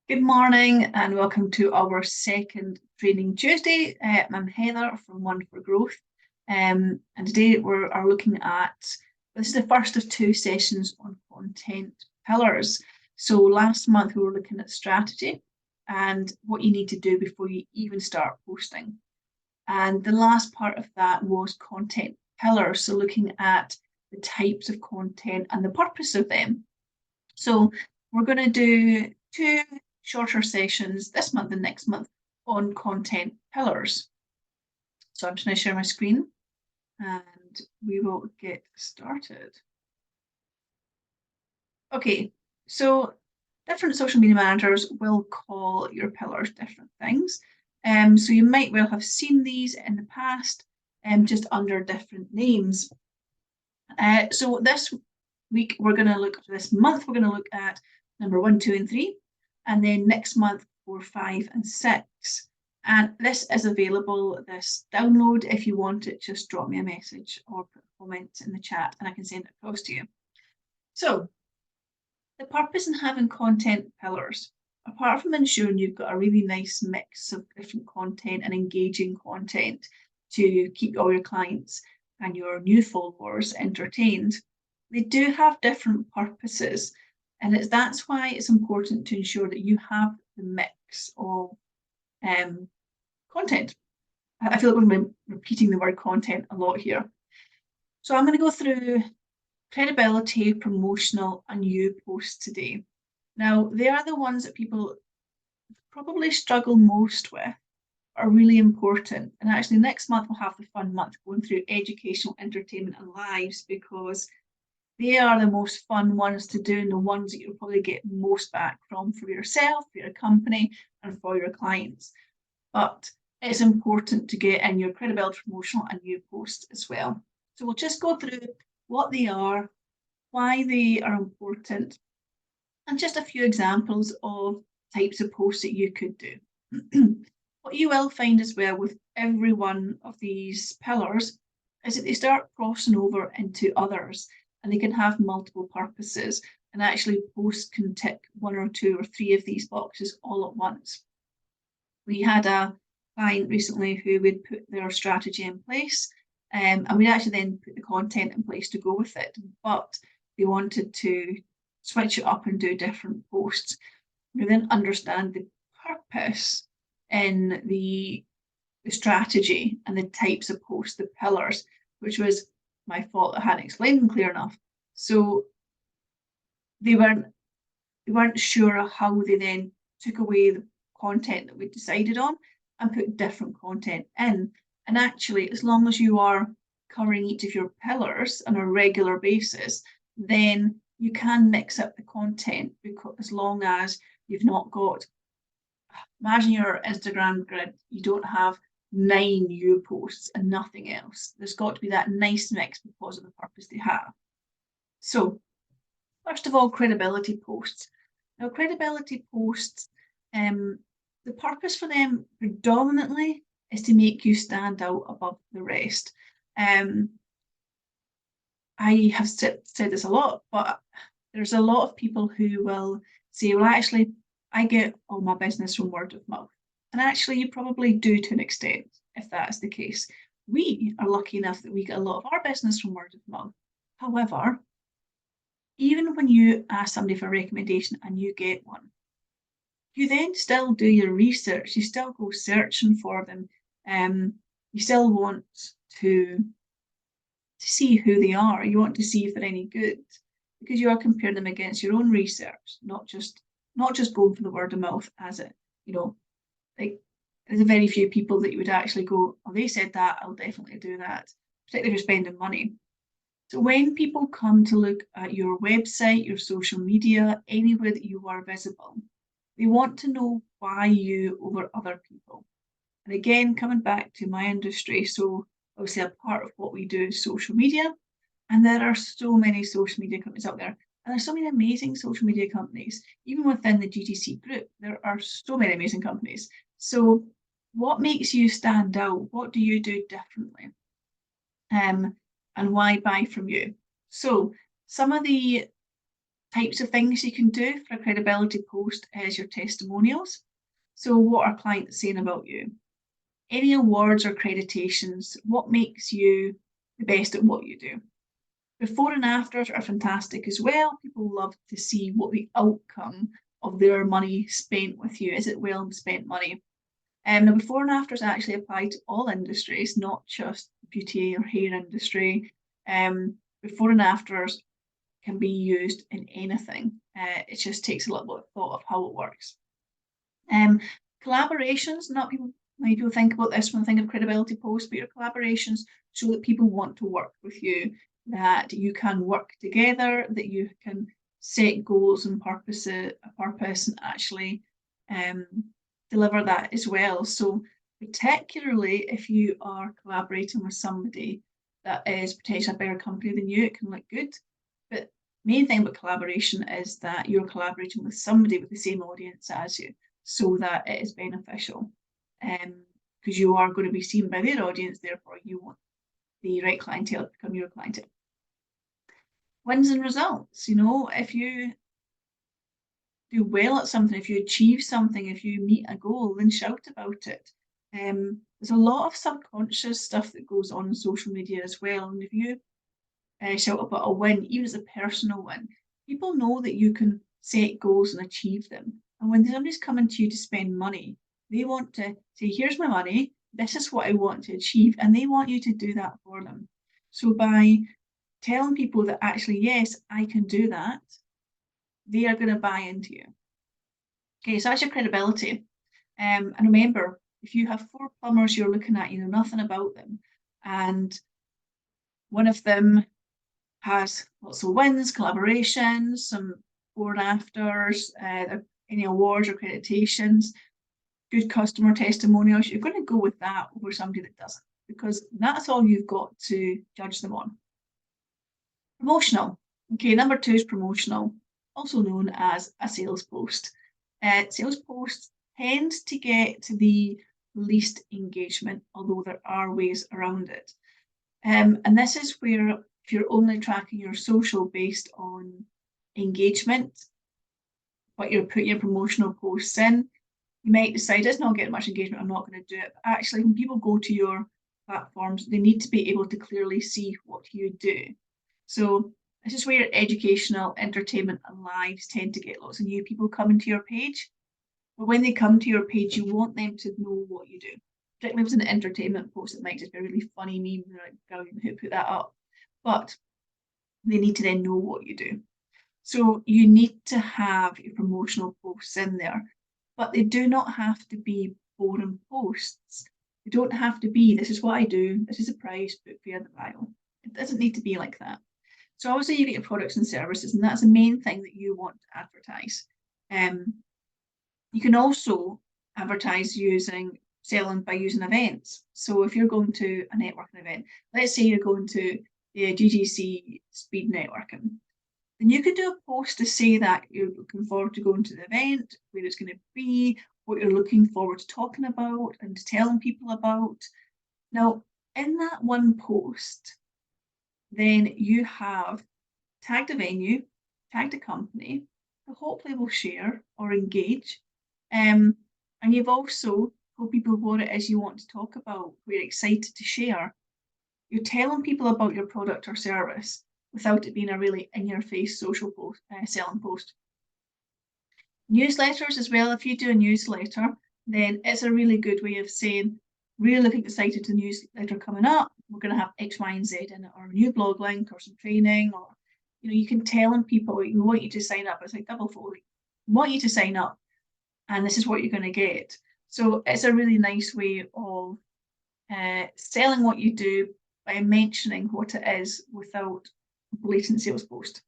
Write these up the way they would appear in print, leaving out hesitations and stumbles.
Good morning and welcome to our second Training Tuesday. I'm Heather from One for Growth, and today we are looking at, this is the first of two sessions on content pillars. So last month we were looking at strategy and what you need to do before you even start posting. And the last part of that was content pillars, so looking at the types of content and the purpose of them. So we're going to do two shorter sessions this month and next month on content pillars. So I'm just going to share my screen and we will get started. Okay, so different social media managers will call your pillars different things. So you might well have seen these in the past, just under different names. So this week we're going to look, this month we're going to look at number 1, 2, and 3. And then next month, 4, 5, and 6. And this is available, this download. If you want it, just drop me a message or put a comment in the chat and I can send it across to you. So the purpose in having content pillars, apart from ensuring you've got a really nice mix of different content and engaging content to keep all your clients and your new followers entertained, they do have different purposes. And that's why it's important to ensure that you have the mix of content. I feel like we're repeating the word content a lot here. So I'm going to go through credibility, promotional, and new posts today. Now, they are the ones that people probably struggle most with, are really important. And actually next month we'll have the fun month going through educational, entertainment, and lives, because they are the most fun ones to do and the ones that you'll probably get most back from for yourself, for your company, and for your clients. But it's important to get in your credibility, promotional, and new posts as well. So we'll just go through what they are, why they are important, and just a few examples of types of posts that you could do. What you will find as well with every one of these pillars is that they start crossing over into others, and they can have multiple purposes, and actually posts can tick 1 or 2 or 3 of these boxes all at once. We had a client recently who would put their strategy in place, and we'd actually then put the content in place to go with it, but they wanted to switch it up and do different posts. We then understand the purpose in the strategy and the types of posts, the pillars, which was my fault, I hadn't explained them clear enough. So they weren't sure how they then took away the content that we decided on and put different content in. And actually, as long as you are covering each of your pillars on a regular basis, then you can mix up the content, because as long as you've not got, imagine your Instagram grid, you don't have 9 new posts and nothing else. There's got to be that nice mix because of the purpose they have. So first of all, credibility posts. Now, credibility posts, the purpose for them predominantly is to make you stand out above the rest. I have said this a lot, but there's a lot of people who will say, well, actually, I get all my business from word of mouth. And actually, you probably do to an extent, if that is the case. We are lucky enough that we get a lot of our business from word of mouth. However, even when you ask somebody for a recommendation and you get one, you then still do your research. You still go searching for them. You still want to see who they are. You want to see if they're any good, because you are comparing them against your own research, not just going for the word of mouth as it, like there's a very few people that you would actually go, oh, they said that, I'll definitely do that, particularly if you're spending money. So when people come to look at your website, your social media, anywhere that you are visible, they want to know why you over other people. And again, coming back to my industry, so obviously a part of what we do is social media, and there are so many social media companies out there. And there's so many amazing social media companies, even within the GTC group, there are so many amazing companies. So what makes you stand out? What do you do differently? And why buy from you? So some of the types of things you can do for a credibility post is your testimonials. So what are clients saying about you? Any awards or accreditations, what makes you the best at what you do? Before and afters are fantastic as well. People love to see what the outcome of their money spent with you. Is it well spent money? Now, before and afters actually apply to all industries, not just beauty or hair industry. Before and afters can be used in anything. It just takes a little bit of thought of how it works. Collaborations, many people think about this when they think of credibility posts, but your collaborations show that people want to work with you, that you can work together, that you can set goals and purpose and actually deliver that as well. So particularly if you are collaborating with somebody that is potentially a better company than you, it can look good. But main thing about collaboration is that you're collaborating with somebody with the same audience as you, so that it is beneficial. Because you are going to be seen by their audience, therefore you want the right clientele to become your clientele. Wins and results, if you do well at something, if you achieve something, if you meet a goal, then shout about it. There's a lot of subconscious stuff that goes on in social media as well. And if you shout about a win, even as a personal win, people know that you can set goals and achieve them. And when somebody's coming to you to spend money, they want to say, here's my money, this is what I want to achieve, and they want you to do that for them. So by telling people that actually, yes, I can do that, they are going to buy into you. Okay, so that's your credibility. And remember, if you have 4 plumbers you're looking at, you know nothing about them, and one of them has lots of wins, collaborations, some before and afters, any awards or accreditations, good customer testimonials, you're going to go with that over somebody that doesn't, because that's all you've got to judge them on. Promotional. Okay, number 2 is promotional, also known as a sales post. Sales posts tend to get the least engagement, although there are ways around it. And this is where, if you're only tracking your social based on engagement, but you're putting your promotional posts in, you might decide it's not getting much engagement, I'm not going to do it. But actually, when people go to your platforms, they need to be able to clearly see what you do. So this is where your educational, entertainment and lives tend to get lots of new people coming to your page. But when they come to your page, you want them to know what you do. Particularly if it's an entertainment post, it might just be a really funny meme, like, who put that up? But they need to then know what you do. So you need to have your promotional posts in there, but they do not have to be boring posts. They don't have to be, this is what I do, this is the price, book via the bio. It doesn't need to be like that. So obviously you get your products and services, and that's the main thing that you want to advertise. You can also advertise selling by using events. So if you're going to a networking event, let's say you're going to the GGC Speed Networking, then you could do a post to say that you're looking forward to going to the event, where it's going to be, what you're looking forward to talking about and to telling people about. Now, in that one post, then you have tagged a venue, tagged a company, who hopefully will share or engage. And you've also told people what it is you want to talk about, what you're excited to share. You're telling people about your product or service without it being a really in-your-face social post, selling post. Newsletters as well. If you do a newsletter, then it's a really good way of saying, really looking excited to the newsletter coming up. We're going to have X, Y, and Z in it, or a new blog link, or some training, or you can tell people we want you to sign up. It's like double fold. We want you to sign up, and this is what you're going to get. So it's a really nice way of selling what you do by mentioning what it is without a blatant sales post.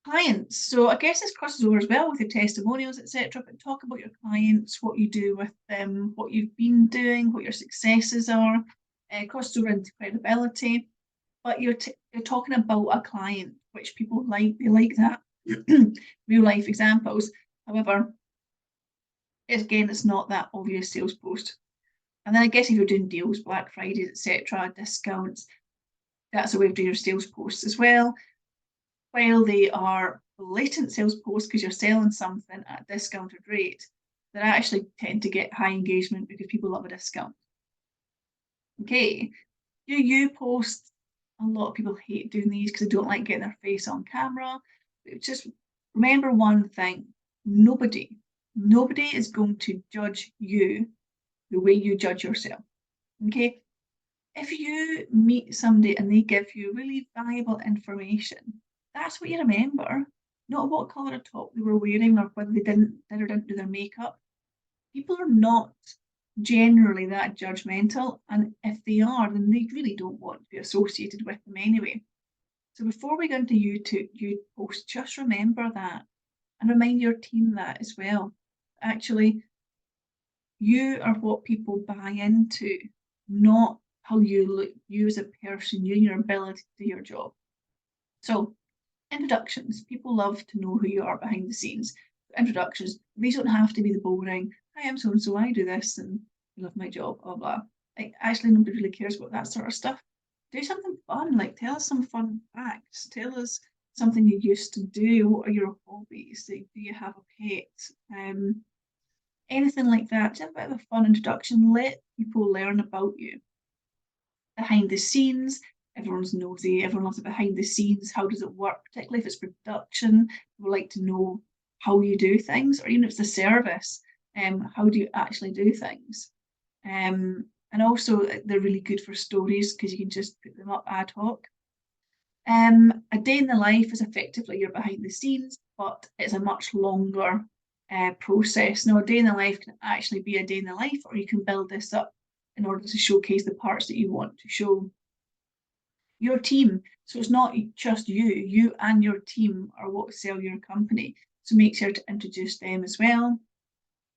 Clients. So I guess this crosses over as well with your testimonials, etc. But talk about your clients, what you do with them, what you've been doing, what your successes are. Crosses over into credibility. But you're talking about a client, which people like. They like that. Real life examples. However, again, it's not that obvious sales post. And then I guess if you're doing deals, Black Fridays, etc., discounts, that's a way of doing your sales posts as well. While they are blatant sales posts because you're selling something at a discounted rate that actually tend to get high engagement because people love a discount. Okay, you post, a lot of people hate doing these because they don't like getting their face on camera. But just remember one thing, nobody is going to judge you the way you judge yourself. Okay, if you meet somebody and they give you really valuable information, that's what you remember, not what colour of top they were wearing or whether they did or didn't do their makeup. People are not generally that judgmental, and if they are, then they really don't want to be associated with them anyway. So before we go into YouTube posts, just remember that and remind your team that as well. Actually, you are what people buy into, not how you look, you as a person, you and your ability to do your job. So introductions, people love to know who you are behind the scenes. Introductions, these don't have to be the boring, hi, I'm so-and-so, I do this and I love my job, blah, blah. Like, actually, nobody really cares about that sort of stuff. Do something fun, like tell us some fun facts, tell us something you used to do, what are your hobbies, like, do you have a pet? Anything like that, just a bit of a fun introduction, let people learn about you. Behind the scenes, everyone's nosy, everyone loves it behind the scenes, how does it work, particularly if it's production, people like to know how you do things, or even if it's a service, how do you actually do things? And also they're really good for stories because you can just put them up ad hoc. A day in the life is effectively your behind the scenes, but it's a much longer process. Now, a day in the life can actually be a day in the life, or you can build this up in order to showcase the parts that you want to show. Your team, so it's not just you and your team are what sell your company. So make sure to introduce them as well.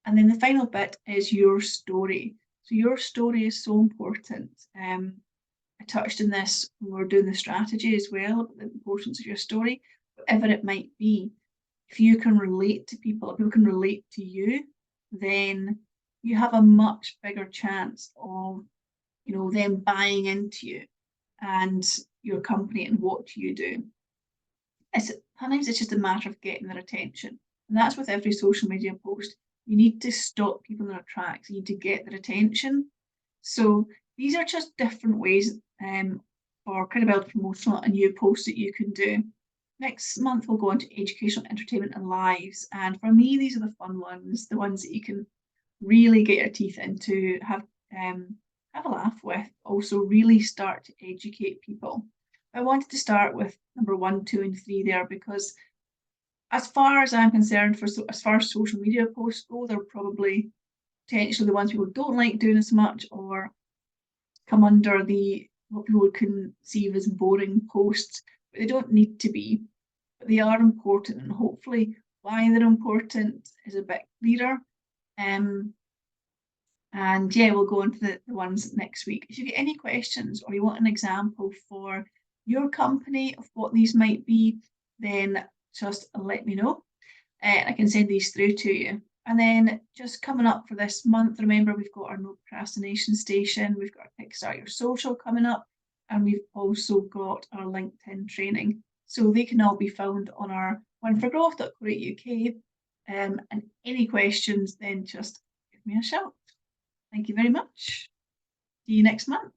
And then the final bit is your story. So your story is so important. I touched on this when we were doing the strategy as well, about the importance of your story, whatever it might be. If you can relate to people, if people can relate to you, then you have a much bigger chance of, them buying into you and your company and what you do. Sometimes it's just a matter of getting their attention. And that's with every social media post. You need to stop people in their tracks. You need to get their attention. So these are just different ways for credibility, promotional and new posts that you can do. Next month, we'll go into educational, entertainment and lives. And for me, these are the fun ones, the ones that you can really get your teeth into, have a laugh with, also really start to educate people. I wanted to start with number 1, 2 and 3 there because as far as I'm concerned, as far as social media posts go, they're probably potentially the ones people don't like doing as much or come under what people would conceive as boring posts, but they don't need to be, but they are important, and hopefully why they're important is a bit clearer. And yeah, we'll go into the ones next week. If you get any questions or you want an example for your company of what these might be, then just let me know. I can send these through to you. And then just coming up for this month, remember we've got our No Procrastination Station, we've got our Kickstart Your Social coming up, and we've also got our LinkedIn training. So they can all be found on our oneforgrowth.co.uk. And any questions, then just give me a shout. Thank you very much. See you next month.